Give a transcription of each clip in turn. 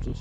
Oi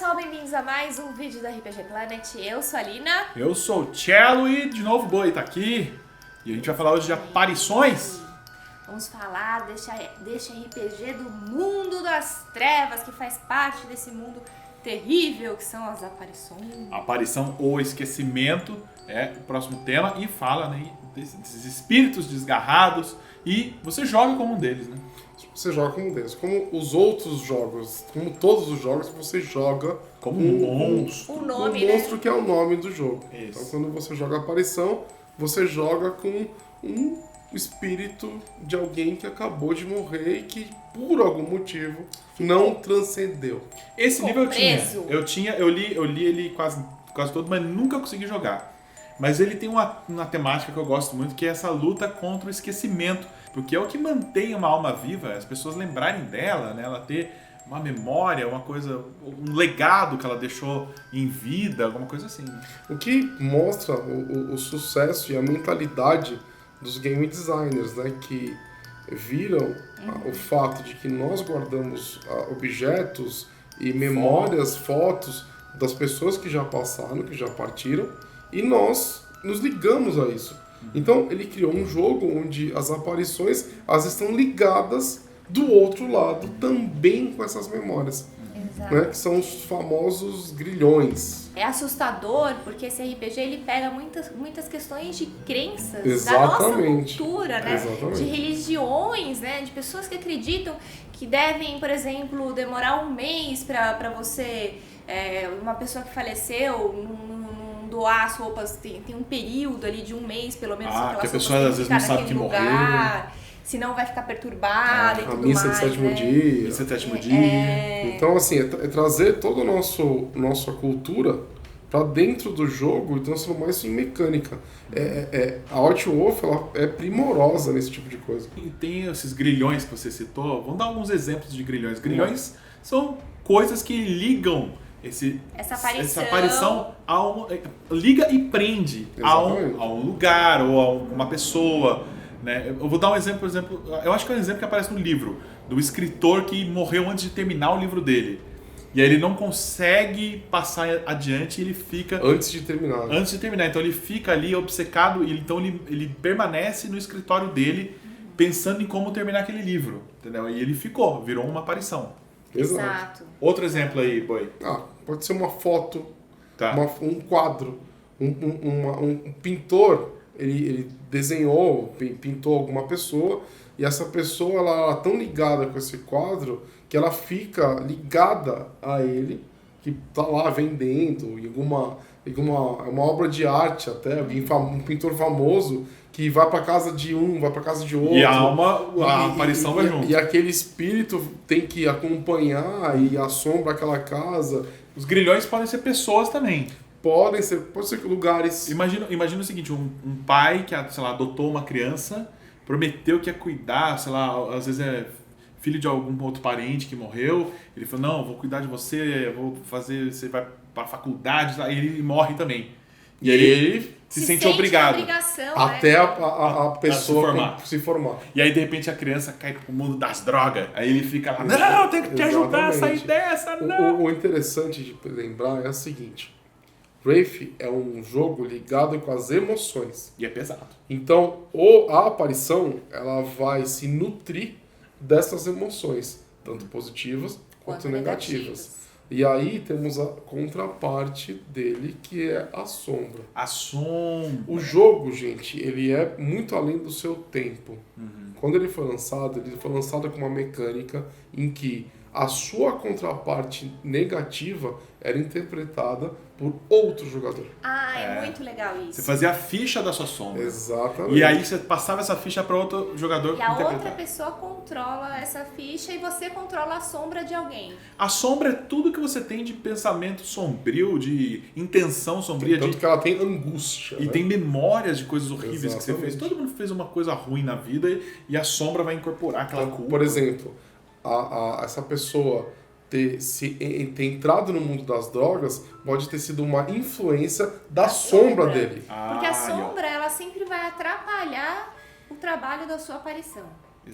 pessoal, bem-vindos a mais um vídeo da RPG Planet. Eu sou a Lina. Eu sou o Cello e de novo o Boi tá aqui. E a gente vai falar hoje de aparições. Vamos falar desse RPG do mundo das trevas, que faz parte desse mundo terrível que são as aparições. Aparição ou esquecimento é o próximo tema e fala, né, desses espíritos desgarrados e você joga como um deles, né? Você joga como um deles. Como os outros jogos, como todos os jogos, você joga Como um monstro. O nome, um monstro que é o nome do jogo. Isso. Então quando você joga aparição, você joga com um espírito de alguém que acabou de morrer e que, por algum motivo, não transcendeu. Esse Ficou livro preso. eu li ele quase todo, mas nunca consegui jogar. Mas ele tem uma temática que eu gosto muito, que é essa luta contra o esquecimento. Porque é o que mantém uma alma viva, as pessoas lembrarem dela, né? Ela ter uma memória, uma coisa, um legado que ela deixou em vida, alguma coisa assim. O que mostra o sucesso e a mentalidade dos game designers, né? Que viram o fato de que nós guardamos objetos e memórias, fotos das pessoas que já passaram, que já partiram, e nós nos ligamos a isso. Então ele criou um jogo onde as aparições elas estão ligadas do outro lado também com essas memórias, né? Que são os famosos grilhões. É assustador porque esse RPG ele pega muitas questões de crenças Exatamente. da nossa cultura, né? Exatamente. De religiões, né? De pessoas que acreditam que devem, por exemplo, demorar um mês para você, uma pessoa que faleceu, não doar as roupas, tem um período ali de um mês, pelo menos, que a pessoa às vezes não sabe que morreu. Senão vai ficar perturbada e A tudo missa mais, de sétimo né? dia. Esse é o sétimo dia. Então, assim, é trazer toda a nossa cultura para dentro do jogo e transformar isso em mecânica. A White Wolf ela é primorosa nesse tipo de coisa. E tem esses grilhões que você citou. Vamos dar alguns exemplos de grilhões. Grilhões são coisas que ligam essa aparição liga e prende a um lugar ou a uma pessoa, né? Eu vou dar um exemplo, eu acho que é um exemplo que aparece no livro, do escritor que morreu antes de terminar o livro dele. E aí ele não consegue passar adiante e ele fica... Antes de terminar. Então ele fica ali obcecado, e então ele permanece no escritório dele pensando em como terminar aquele livro, entendeu? E ele virou uma aparição. Exato. Outro exemplo aí, Boi. Pode ser uma foto, Tá. um quadro, um pintor, ele desenhou, pintou alguma pessoa, e essa pessoa ela é tão ligada com esse quadro que ela fica ligada a ele, que tá lá vendendo, em uma obra de arte até, um pintor famoso que vai para casa de um, vai para casa de outro. E a aparição vai junto. E aquele espírito tem que acompanhar e assombra aquela casa. Os grilhões podem ser pessoas também. Pode ser lugares. Imagina o seguinte, um pai que, sei lá, adotou uma criança, prometeu que ia cuidar, sei lá, às vezes é filho de algum outro parente que morreu, ele falou, não, vou cuidar de você, você vai pra faculdade, e ele morre também. E aí ele se sente obrigado. Até a pessoa se formar. E aí, de repente, a criança cai pro mundo das drogas. Aí ele fica lá, não, eu tenho que te ajudar a sair dessa, não. O interessante de lembrar é o seguinte, Wraith é um jogo ligado com as emoções. E é pesado. Então, a aparição, ela vai se nutrir dessas emoções, tanto positivas quanto negativas. E aí temos a contraparte dele, que é a sombra. A sombra. O jogo, gente, ele é muito além do seu tempo. Quando ele foi lançado com uma mecânica em que a sua contraparte negativa era interpretada por outro jogador. É muito legal isso. Você fazia a ficha da sua sombra. Exatamente. E aí você passava essa ficha para outro jogador e a interpretar. outra pessoa controla essa ficha e você controla a sombra de alguém. A sombra é tudo que você tem de pensamento sombrio, de intenção sombria. Tanto que ela tem angústia. E né? tem memórias de coisas horríveis Exatamente. que você fez. Todo mundo fez uma coisa ruim na vida e a sombra vai incorporar aquela Então, culpa. por exemplo, essa pessoa ter entrado no mundo das drogas pode ter sido uma influência da sombra dele. Porque a sombra, ela sempre vai atrapalhar o trabalho da sua aparição.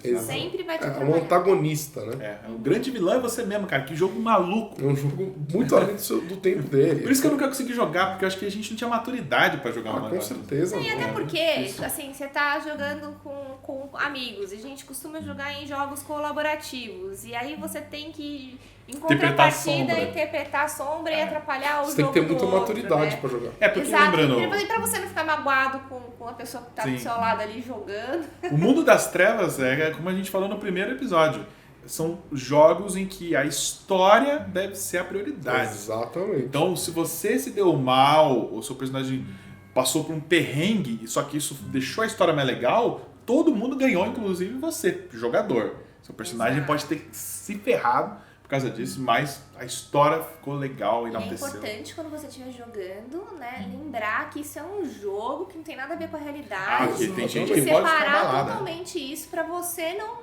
Exato. Sempre vai te É atrapalhar. um antagonista, né? O grande vilão é você mesmo, cara. Que jogo maluco. É um jogo muito além do tempo dele. Por isso que eu nunca consegui jogar, porque eu acho que a gente não tinha maturidade pra jogar uma Com certeza. E até não. porque, assim, você tá jogando com amigos, e a gente costuma jogar em jogos colaborativos, e aí você tem que, em contrapartida, interpretar a sombra e atrapalhar o Você tem jogo que ter muita do outro, maturidade né? pra jogar. Porque Exato, lembrando... e pra você não ficar magoado com a pessoa que tá do seu lado ali jogando. O mundo das trevas é como a gente falou no primeiro episódio. São jogos em que a história deve ser a prioridade. Exatamente. Então, se você se deu mal, ou seu personagem passou por um perrengue, só que isso deixou a história mais legal, todo mundo ganhou, inclusive você, jogador. Seu personagem pode ter se ferrado por causa disso, mas a história ficou legal e É enalteceu. importante quando você estiver jogando, né, lembrar que isso é um jogo que não tem nada a ver com a realidade. Porque tem gente e que pode ficar separar abalada. totalmente isso pra você não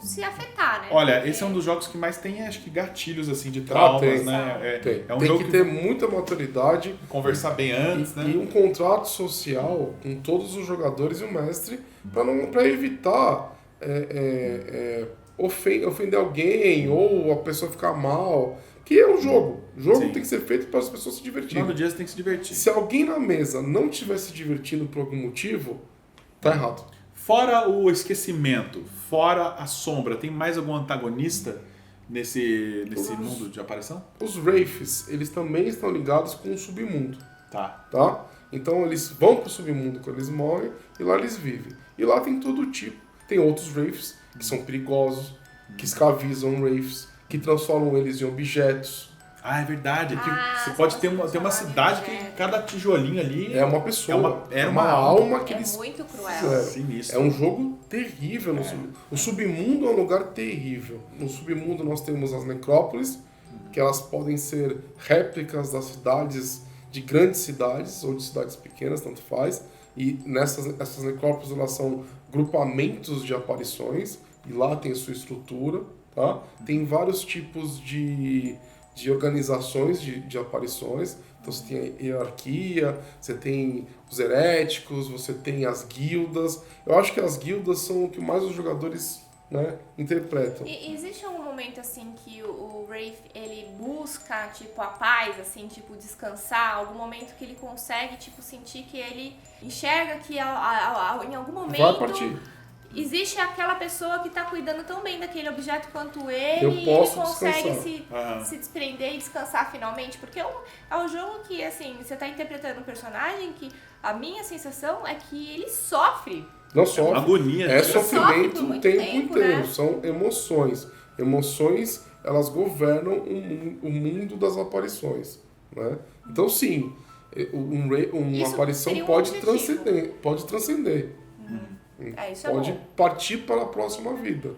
se afetar, né? Olha, Porque esse é um dos jogos que mais tem, acho que, gatilhos assim de traumas, tem. né? É um tem jogo que ter muita maturidade. Conversar bem antes, né? E um contrato social com todos os jogadores e o mestre para evitar ofender alguém ou a pessoa ficar mal. Que é um jogo. O jogo Sim. tem que ser feito para as pessoas se No divertirem. final do dia você tem que se divertir. Se alguém na mesa não estiver se divertindo por algum motivo, tá errado. Fora o esquecimento, fora a sombra, tem mais algum antagonista nesse mundo de aparição? Os Wraiths, eles também estão ligados com o submundo. Tá. Então eles vão pro submundo quando eles morrem e lá eles vivem. E lá tem todo tipo. Tem outros Wraiths que são perigosos, que escravizam Wraiths, que transformam eles em objetos. Ah, é verdade. Você você pode ter pode uma transformar cidade em que cada tijolinho ali É uma pessoa. é uma alma que É eles muito cruel. fizeram. sinistro. É um jogo terrível. O submundo é um lugar terrível. No submundo nós temos as necrópolis, que elas podem ser réplicas das cidades, de grandes cidades ou de cidades pequenas, tanto faz. E essas necrópolis elas são grupamentos de aparições, e lá tem a sua estrutura. Tá? Tem vários tipos de organizações de aparições. Então você tem a hierarquia, você tem os heréticos, você tem as guildas. Eu acho que as guildas são o que mais os jogadores, né, interpretam. E existe algum momento, assim, que o Wraith, ele busca, tipo, a paz, assim, tipo, descansar? Algum momento que ele consegue, tipo, sentir que ele enxerga que em algum momento... Vai partir. Existe aquela pessoa que tá cuidando tão bem daquele objeto quanto ele, Eu e ele posso consegue descansar. se desprender e descansar finalmente. Porque é um jogo que, assim, você tá interpretando um personagem que a minha sensação é que ele sofre. Não sofre. Agonia. É Ele sofrimento sofre por o muito tempo tempo, inteiro. né? São emoções. Emoções, elas governam o mundo das aparições. Né? Então, sim, uma Isso aparição seria um pode objetivo. transcender. Isso é Pode bom. partir para a próxima vida.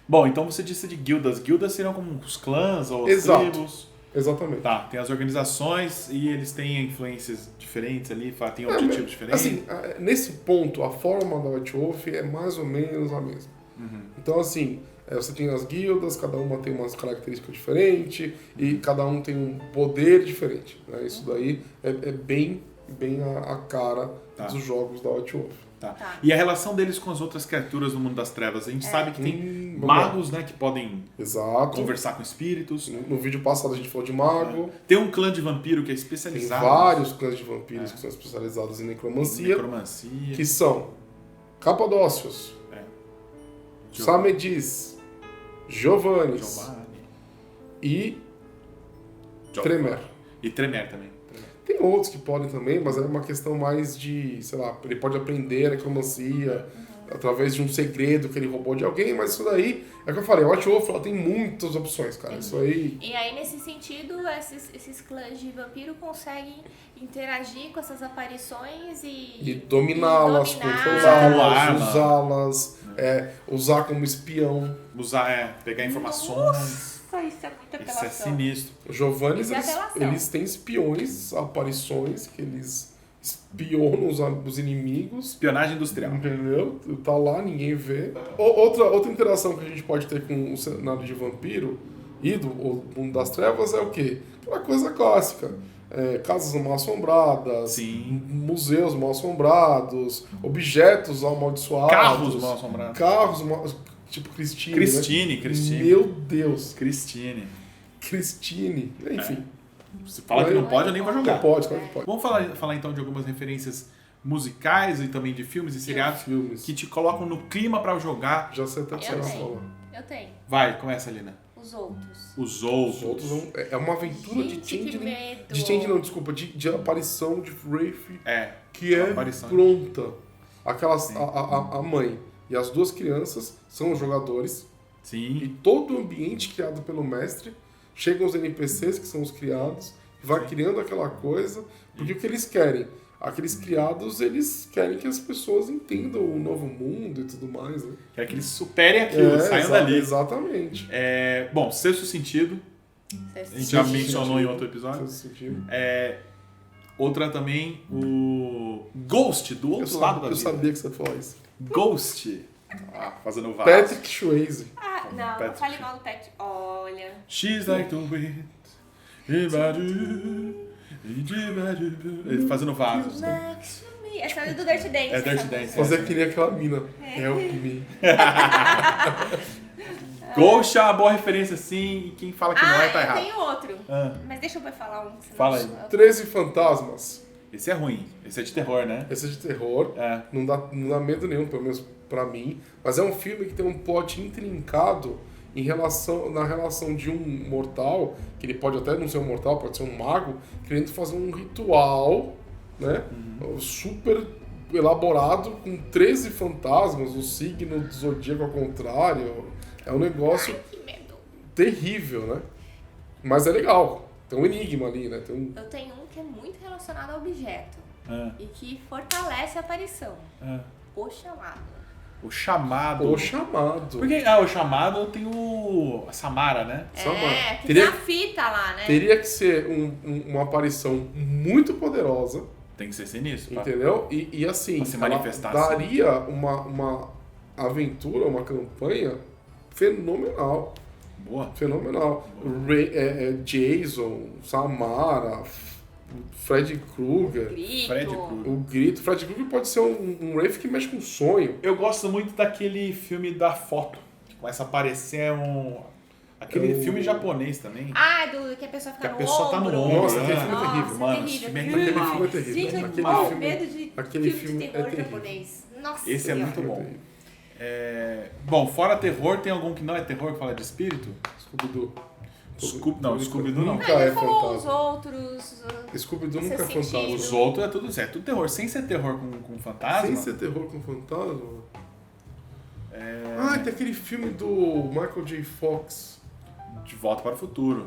Bom, então você disse de guildas. Guildas seriam como os clãs ou as Exato. tribos. Exatamente. Tá, tem as organizações e eles têm influências diferentes ali, tem objetivos diferentes. Assim, nesse ponto, a forma da White Wolf é mais ou menos a mesma. Então, assim, você tem as guildas, cada uma tem umas características diferentes e cada um tem um poder diferente. Né? Isso daí é bem a cara dos jogos da White Wolf. Tá. E a relação deles com as outras criaturas no mundo das trevas? A gente sabe que tem magos, né, que podem conversar com espíritos. No vídeo passado a gente falou de mago. Tem um clã de vampiro que é Tem especializado. vários clãs de vampiros que são especializados em necromancia. Que são Capadócios, Samedis, Giovannis e Tremer. E Tremer também. Tem outros que podem também, mas é uma questão mais de, sei lá, ele pode aprender a necromancia, através de um segredo que ele roubou de alguém, mas isso daí, é o que eu falei, White Wolf ela tem muitas opções, cara, isso aí... E aí, nesse sentido, esses clãs de vampiro conseguem interagir com essas aparições e dominá-las, controlá-las, usá-las, usar como espião. Pegar informações. Nossa, isso é muita apelação. Isso é sinistro. Os Giovanni, eles têm espiões, aparições, que eles espionam os inimigos. Espionagem industrial. Entendeu? Tá lá, ninguém vê. Outra interação que a gente pode ter com o cenário de vampiro e do mundo das trevas é o quê? Aquela coisa clássica. Casas mal assombradas, sim, museus mal assombrados, objetos amaldiçoados. Carros mal assombrados. Tipo Christine. Christine. Meu Deus. Christine. Enfim. Se fala que não pode, eu nem vou jogar. Não pode, claro que pode. Vamos falar então de algumas referências musicais e também de filmes e seriados que te colocam no clima pra jogar. Já sei até o que você vai falar. Eu tenho. Vai, começa, Lina. Os Outros. Os Outros é uma aventura de changeling. De aparição de Wraith. Que é pronta. A mãe e as duas crianças são os jogadores. Sim. E todo o ambiente criado pelo mestre, chegam os NPCs que são os criados, vai criando aquela coisa, porque o que eles querem? Aqueles criados, eles querem que as pessoas entendam o novo mundo e tudo mais, né? Quer que eles superem aquilo, saiam dali. Exatamente. Bom, Sexto Sentido. A gente já mencionou em outro episódio. Sexto Sentido. Outra também, o Ghost, do outro lado da vida. Eu sabia que você ia falar isso. Ghost. Fazendo o vaso. Patrick Swayze. Não fale mal do Patrick. Olha. She's like the wind. Ele fazendo vaso. Essa é do Dirty Dance. É Dirty Dance. Fazer que nem aquela mina. Help me. Ghost é uma boa referência, sim. E quem fala que não tá errado. Tem outro. Mas deixa eu falar um. Fala aí. 13 Fantasmas. Esse é ruim. Esse é de terror, né? Esse é de terror. Não dá medo nenhum, pelo menos pra mim. Mas é um filme que tem um plot intrincado na relação de um mortal, que ele pode até não ser um mortal, pode ser um mago, querendo fazer um ritual, né? Super elaborado, com 13 fantasmas, o signo do zodíaco ao contrário. É um negócio terrível, né? Mas é legal. Tem um enigma ali, né? Eu tenho um que é muito relacionado a objeto e que fortalece a aparição. O Chamado. O Chamado. Porque o Chamado tem a Samara, né? Samara. Que tem a fita lá, né? Teria que ser uma aparição muito poderosa. Tem que ser sinistro. Entendeu? E assim, pra se manifestar, daria uma aventura, uma campanha fenomenal. Boa. Fenomenal. Jason, Samara, Freddy Krueger. O Grito. Freddy Krueger pode ser um Wraith que mexe com sonho. Eu gosto muito daquele filme da foto, que começa a aparecer aquele filme japonês também. Que a pessoa fica no ombro. Que a pessoa tá no ombro. Nossa, aquele filme é terrível. Mano, aquele filme é terrível. Gente, eu morro medo de filme de terror japonês. Nossa. Esse é muito bom. Bom, fora terror, tem algum que não é terror que fala de espírito? Scooby-Doo. Scooby-Doo não. Nunca é fantasma. Os outros. Scooby-Doo nunca é fantasma. Os outros é tudo terror. Sem ser terror com fantasma. Sem ser terror com fantasma? Tem aquele filme do Michael J. Fox. De Volta para o Futuro.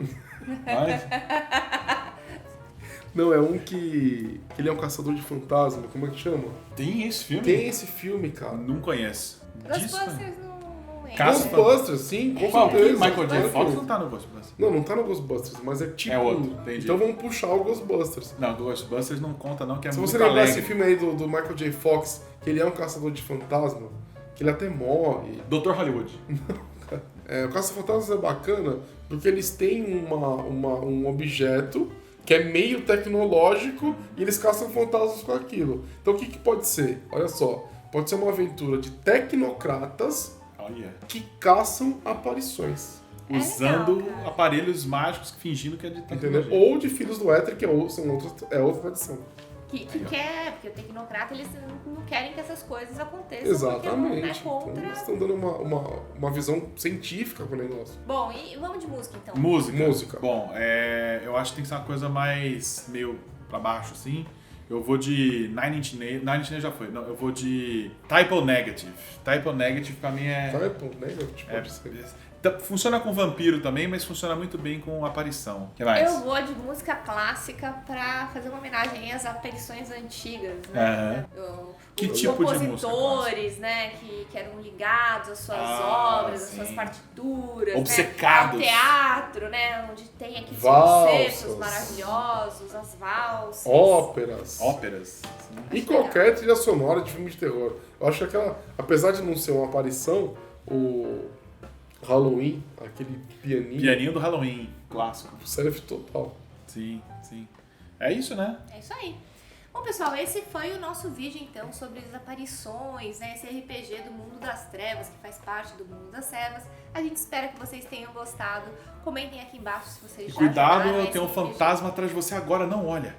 Não, é um que ele é um caçador de fantasma. Como é que chama? Tem esse filme? Tem esse filme, cara. Não conheço. Ghostbusters não é. Ghostbusters, sim, com certeza. Michael J. Fox não tá no Ghostbusters. Não tá no Ghostbusters, mas é tipo... É outro, entendi. Então vamos puxar o Ghostbusters. Não, o Ghostbusters não conta não, que é muito Se você lembrar esse filme aí do Michael J. Fox, que ele é um caçador de fantasma, que ele até morre. Dr. Hollywood. O caça-fantasmas é bacana porque eles têm um objeto que é meio tecnológico e eles caçam fantasmas com aquilo. Então o que pode ser? Olha só, pode ser uma aventura de tecnocratas que caçam aparições. Usando aparelhos mágicos fingindo que é de tecnologia. Entendeu? Ou de filhos do éter, que é outra tradição. Que quer, porque o tecnocrata, eles não querem que essas coisas aconteçam. Exatamente. Porque não é contra... Então, eles estão dando uma visão científica pro negócio. Bom, e vamos de música então. Música. Bom, eu acho que tem que ser uma coisa mais meio pra baixo, assim. Eu vou de Nine Inch Nails já foi. Não, eu vou de Type O Negative. Type O Negative pra mim é... Type O Negative? Pode ser. Funciona com vampiro também, mas funciona muito bem com aparição. O que mais? Eu vou de música clássica pra fazer uma homenagem às aparições antigas, né? Que os tipo de música? Compositores, né? Que eram ligados às suas obras, às suas partituras. Obcecados. Né? Ao teatro, né? Onde tem aqueles concertos maravilhosos, as valsas. Óperas. E qualquer trilha sonora de filme de terror. Eu acho que aquela, apesar de não ser uma aparição, o Halloween, aquele pianinho. Pianinho do Halloween, clássico. Serve total. Sim. É isso, né? É isso aí. Bom, pessoal, esse foi o nosso vídeo, então, sobre as aparições, né? Esse RPG do Mundo das Trevas, que faz parte do Mundo das Trevas. A gente espera que vocês tenham gostado. Comentem aqui embaixo se vocês já Cuidado, jogaram tem um fantasma atrás de você agora, não olha.